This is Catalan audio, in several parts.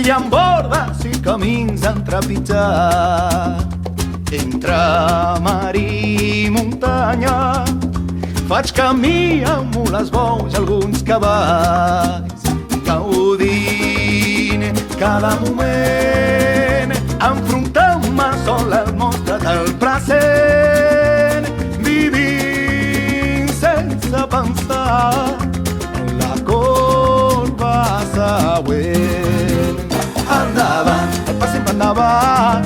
hi ha bordes i camins a trepitjar. Entre mar i muntanya faig camí amb mules, bous i alguns cavalls, gaudint cada moment, enfrontant-me sol al monstre del present, vivint sense pensar en la corba següent. Endavant, el pas sempre endavant,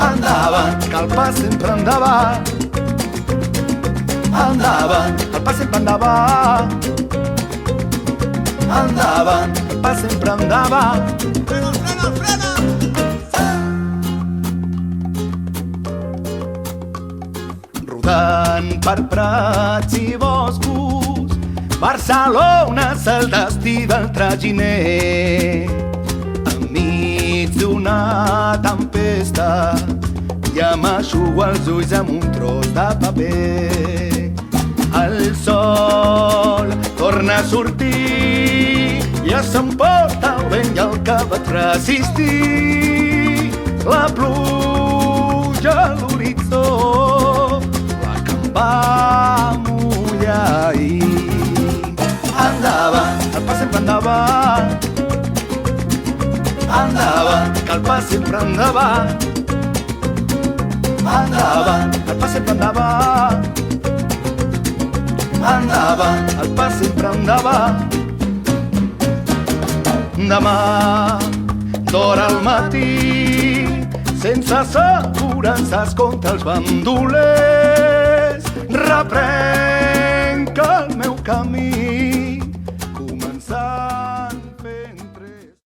endavant, que el pas sempre endavant, endavant, el pas sempre endavant, endavant, el pas sempre endavant. Frena, frena, frena! Rodant per prats i boscos, Barcelona és el destí del traginer. Enmig d'una tempesta ja m'aixugo els ulls amb un tros de paper. El sol torna a sortir i s'emporta el vent i el que vaig resistir. La pluja a l'horitzó, la que em va mullar ahir. Endavant, el pas sempre endavant, endavant, que el pas sempre endavant, endavant, el pas sempre endavant, endavant, el pas sempre endavant. Demà, d'hora al matí, sense assegurances contra els bandolers,